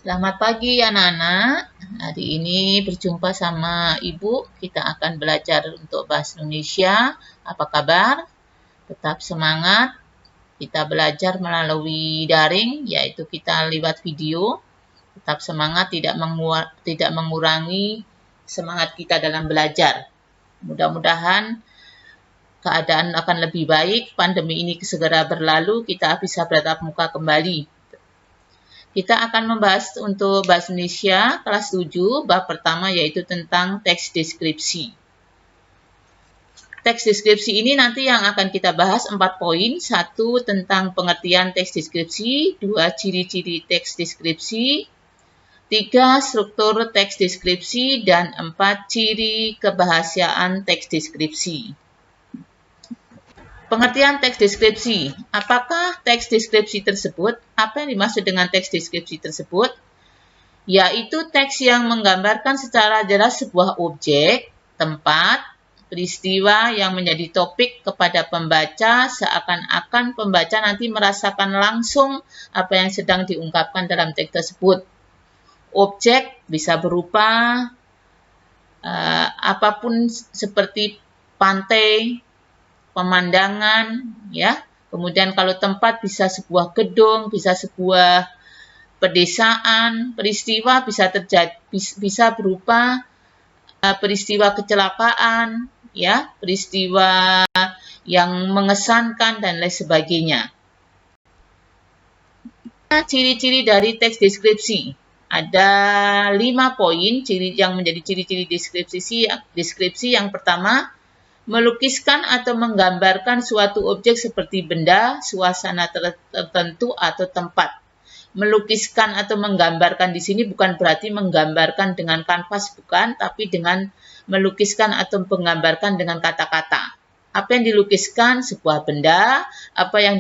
Selamat pagi anak-anak. Hari ini berjumpa sama Ibu. Kita akan belajar untuk bahasa Indonesia. Apa kabar? Tetap semangat. Kita belajar melalui daring, yaitu kita lewat video. Tetap semangat, tidak mengurangi semangat kita dalam belajar. Mudah-mudahan keadaan akan lebih baik. Pandemi ini segera berlalu, kita bisa bertatap muka kembali. Kita akan membahas untuk bahasa Indonesia kelas 7, bab pertama yaitu tentang teks deskripsi. Teks deskripsi ini nanti yang akan kita bahas 4 poin. 1 tentang pengertian teks deskripsi, 2 ciri-ciri teks deskripsi, 3 struktur teks deskripsi, dan 4 ciri kebahasaan teks deskripsi. Pengertian teks deskripsi. Apakah teks deskripsi tersebut? Apa yang dimaksud dengan teks deskripsi tersebut? Yaitu teks yang menggambarkan secara jelas sebuah objek, tempat, peristiwa yang menjadi topik kepada pembaca seakan-akan pembaca nanti merasakan langsung apa yang sedang diungkapkan dalam teks tersebut. Objek bisa berupa apapun seperti pantai, pemandangan, ya. Kemudian kalau tempat bisa sebuah gedung, bisa sebuah pedesaan, peristiwa bisa berupa peristiwa kecelakaan, ya, peristiwa yang mengesankan dan lain sebagainya. Ciri-ciri dari teks deskripsi. Ada 5 poin ciri yang menjadi ciri-ciri deskripsi. Yang pertama, melukiskan atau menggambarkan suatu objek seperti benda, suasana tertentu, atau tempat. Melukiskan atau menggambarkan di sini bukan berarti menggambarkan dengan kanvas, bukan, tapi dengan melukiskan atau menggambarkan dengan kata-kata. Apa yang dilukiskan? Sebuah benda. Apa yang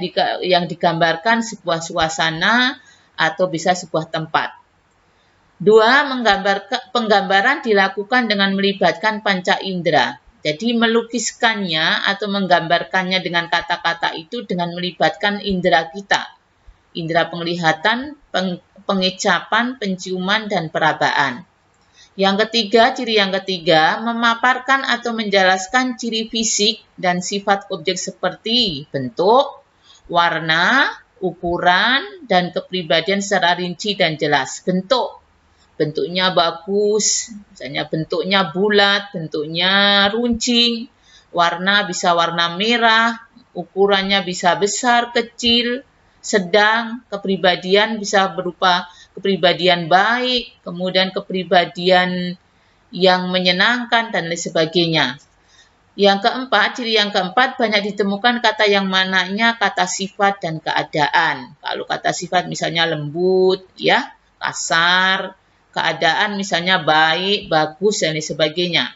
digambarkan? Sebuah suasana atau bisa sebuah tempat. 2. Penggambaran dilakukan dengan melibatkan panca indera. Jadi melukiskannya atau menggambarkannya dengan kata-kata itu dengan melibatkan indera kita. Indera penglihatan, pengecapan, penciuman, dan perabaan. Ciri yang ketiga, memaparkan atau menjelaskan ciri fisik dan sifat objek seperti bentuk, warna, ukuran, dan kepribadian secara rinci dan jelas. Bentuknya bagus, misalnya bentuknya bulat, bentuknya runcing, warna bisa warna merah, ukurannya bisa besar, kecil, sedang, kepribadian bisa berupa kepribadian baik, kemudian kepribadian yang menyenangkan, dan lain sebagainya. Ciri yang keempat, banyak ditemukan kata yang mananya kata sifat dan keadaan. Kalau kata sifat misalnya lembut, ya, kasar, keadaan misalnya baik, bagus, dan lain sebagainya.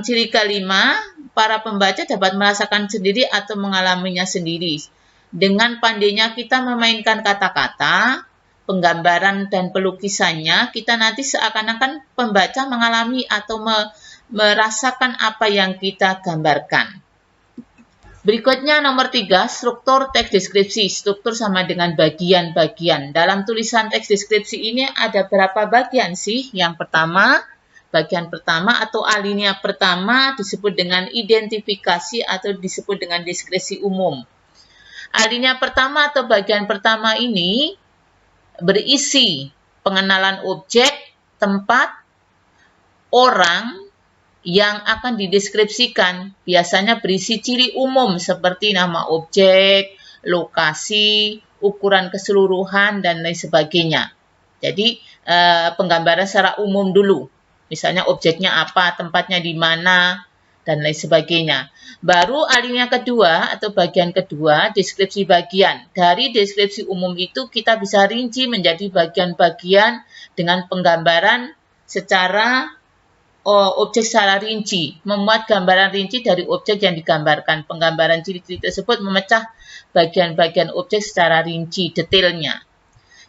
Ciri kelima, para pembaca dapat merasakan sendiri atau mengalaminya sendiri. Dengan pandainya kita memainkan kata-kata, penggambaran dan pelukisannya, kita nanti seakan-akan pembaca mengalami atau merasakan apa yang kita gambarkan. Berikutnya nomor 3, struktur teks deskripsi. Struktur sama dengan bagian-bagian. Dalam tulisan teks deskripsi ini ada berapa bagian sih? Bagian pertama atau alinea pertama disebut dengan identifikasi atau disebut dengan deskripsi umum. Alinea pertama atau bagian pertama ini berisi pengenalan objek, tempat, orang yang akan dideskripsikan. Biasanya berisi ciri umum seperti nama objek, lokasi, ukuran keseluruhan, dan lain sebagainya. Jadi penggambaran secara umum dulu. Misalnya objeknya apa, tempatnya di mana, dan lain sebagainya. Baru alinea kedua atau bagian kedua, deskripsi bagian. Dari deskripsi umum itu kita bisa rinci menjadi bagian-bagian dengan penggambaran secara objek secara rinci. Memuat gambaran rinci dari objek yang digambarkan. Penggambaran ciri-ciri tersebut memecah bagian-bagian objek secara rinci, detailnya.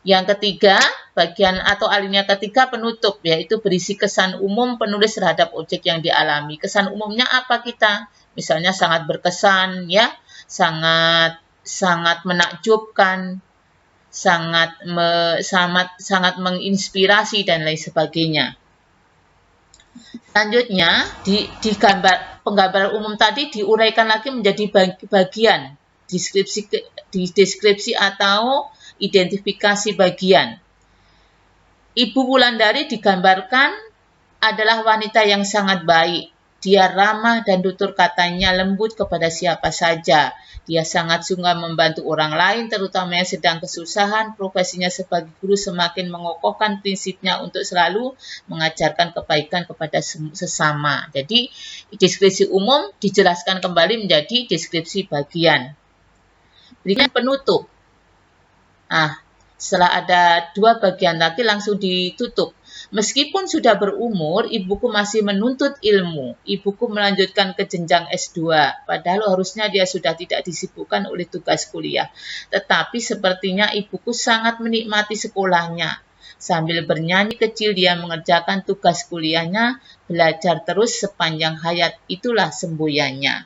Yang ketiga, bagian atau alinea ketiga penutup, yaitu berisi kesan umum penulis terhadap objek yang dialami. Kesan umumnya apa kita? Misalnya sangat berkesan, ya, sangat menakjubkan, sangat menginspirasi dan lain sebagainya. Selanjutnya, di penggambaran umum tadi diuraikan lagi menjadi bagian, deskripsi atau identifikasi bagian. Ibu Wulandari digambarkan adalah wanita yang sangat baik. Dia ramah dan tutur katanya lembut kepada siapa saja. Dia sangat suka membantu orang lain, terutama yang sedang kesusahan. Profesinya sebagai guru semakin mengokohkan prinsipnya untuk selalu mengajarkan kebaikan kepada sesama. Jadi, deskripsi umum dijelaskan kembali menjadi deskripsi bagian. Berikutnya penutup. Setelah ada 2 bagian lagi langsung ditutup. Meskipun sudah berumur, ibuku masih menuntut ilmu. Ibuku melanjutkan ke jenjang S2, padahal harusnya dia sudah tidak disibukkan oleh tugas kuliah. Tetapi sepertinya ibuku sangat menikmati sekolahnya. Sambil bernyanyi kecil dia mengerjakan tugas kuliahnya, belajar terus sepanjang hayat, itulah semboyannya.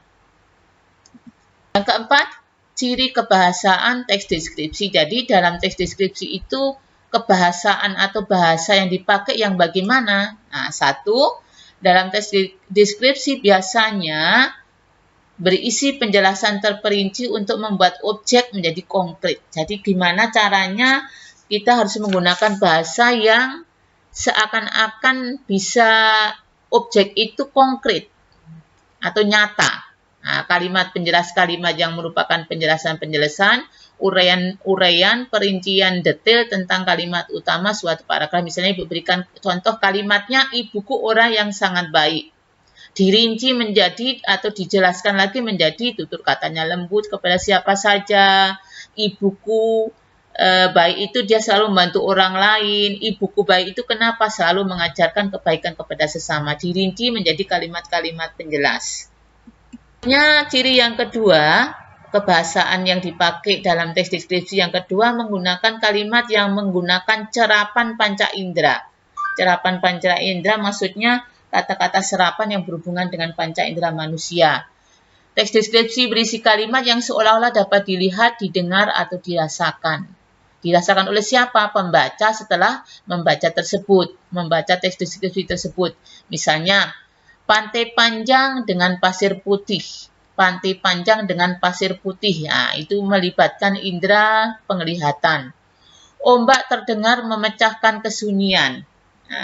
Yang keempat, ciri kebahasaan teks deskripsi. Jadi dalam teks deskripsi itu kebahasaan atau bahasa yang dipakai yang bagaimana? Satu, dalam teks deskripsi biasanya berisi penjelasan terperinci untuk membuat objek menjadi konkret. Jadi gimana caranya kita harus menggunakan bahasa yang seakan-akan bisa objek itu konkret atau nyata. Kalimat penjelas kalimat yang merupakan penjelasan-penjelasan, uraian, perincian detail tentang kalimat utama suatu paragraf. Misalnya Ibu berikan contoh kalimatnya, ibuku orang yang sangat baik. Dirinci menjadi atau dijelaskan lagi menjadi tutur katanya lembut kepada siapa saja. Ibuku baik itu dia selalu membantu orang lain. Ibuku baik itu kenapa? Selalu mengajarkan kebaikan kepada sesama. Dirinci menjadi kalimat-kalimat penjelas. Ciri yang kedua, kebahasaan yang dipakai dalam teks deskripsi yang kedua menggunakan kalimat yang menggunakan cerapan panca indera. Cerapan panca indera maksudnya kata-kata serapan yang berhubungan dengan panca indera manusia. Teks deskripsi berisi kalimat yang seolah-olah dapat dilihat, didengar, atau dirasakan. Dirasakan oleh siapa? Pembaca setelah membaca teks deskripsi tersebut. Misalnya, pantai panjang dengan pasir putih. Pantai panjang dengan pasir putih. Itu melibatkan indera penglihatan. Ombak terdengar memecahkan kesunyian.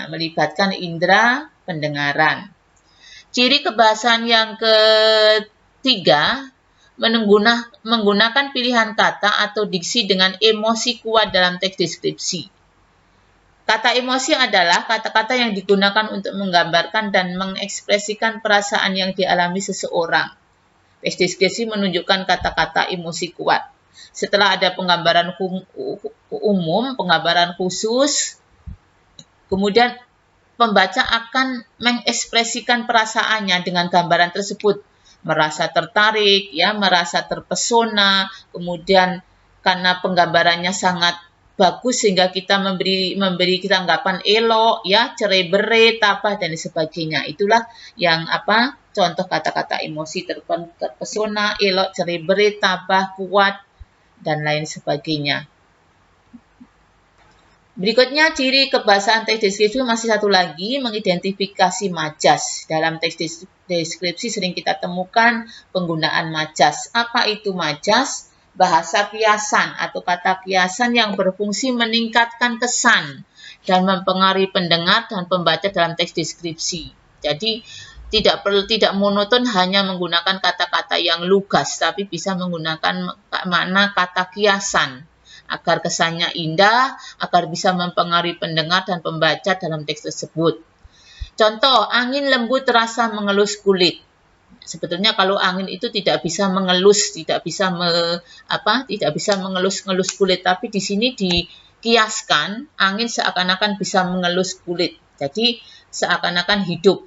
Melibatkan indera pendengaran. Ciri kebahasaan yang ketiga, menggunakan pilihan kata atau diksi dengan emosi kuat dalam teks deskripsi. Kata emosi adalah kata-kata yang digunakan untuk menggambarkan dan mengekspresikan perasaan yang dialami seseorang. Teks deskripsi menunjukkan kata-kata emosi kuat. Setelah ada penggambaran umum, penggambaran khusus, kemudian pembaca akan mengekspresikan perasaannya dengan gambaran tersebut. Merasa tertarik, merasa terpesona, kemudian karena penggambarannya sangat bagus sehingga kita memberi kita anggapan elok, cerai-berai, tabah dan sebagainya. Itulah yang contoh kata-kata emosi terpesona, elok, cerai-berai, tabah, kuat dan lain sebagainya. Berikutnya ciri kebahasaan teks deskripsi masih satu lagi, mengidentifikasi majas. Dalam teks deskripsi sering kita temukan penggunaan majas. Apa itu majas? Bahasa kiasan atau kata kiasan yang berfungsi meningkatkan kesan dan mempengaruhi pendengar dan pembaca dalam teks deskripsi. Jadi tidak monoton hanya menggunakan kata-kata yang lugas, tapi bisa menggunakan makna kata kiasan agar kesannya indah, agar bisa mempengaruhi pendengar dan pembaca dalam teks tersebut. Contoh, angin lembut terasa mengelus kulit. Sebetulnya kalau angin itu tidak bisa mengelus, tidak bisa mengelus kulit, tapi di sini dikiaskan angin seakan-akan bisa mengelus kulit. Jadi seakan-akan hidup.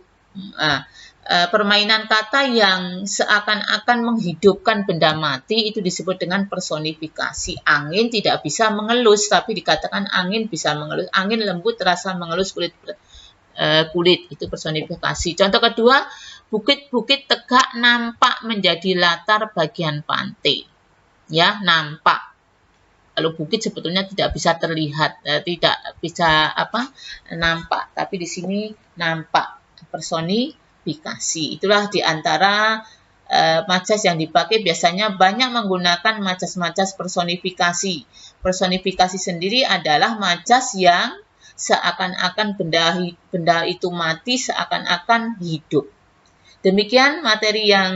Permainan kata yang seakan-akan menghidupkan benda mati itu disebut dengan personifikasi. Angin tidak bisa mengelus, tapi dikatakan angin bisa mengelus. Angin lembut terasa mengelus kulit, itu personifikasi. Contoh kedua, bukit-bukit tegak nampak menjadi latar bagian pantai. Nampak. Kalau bukit sebetulnya tidak bisa terlihat, tidak bisa nampak, tapi di sini nampak personifikasi. Itulah di antara majas yang dipakai, biasanya banyak menggunakan majas-majas personifikasi. Personifikasi sendiri adalah majas yang seakan-akan benda itu mati, seakan-akan hidup. Demikian materi yang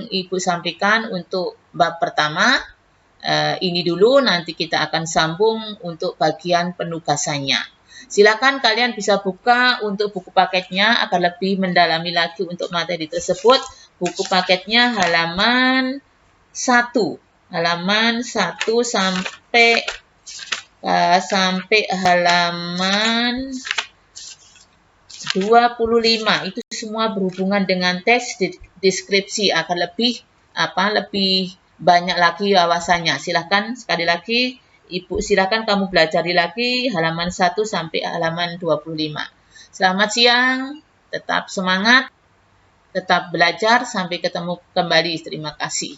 Ibu sampaikan untuk bab pertama. Ini dulu, nanti kita akan sambung untuk bagian penugasannya. Silakan kalian bisa buka untuk buku paketnya agar lebih mendalami lagi untuk materi tersebut. Buku paketnya halaman 1 sampai halaman 25. Itu semua berhubungan dengan teks deskripsi agar lebih banyak lagi wawasannya. Silakan sekali lagi Ibu, silakan kamu pelajari lagi halaman 1 sampai halaman 25. Selamat siang, tetap semangat, tetap belajar, sampai ketemu kembali. Terima kasih.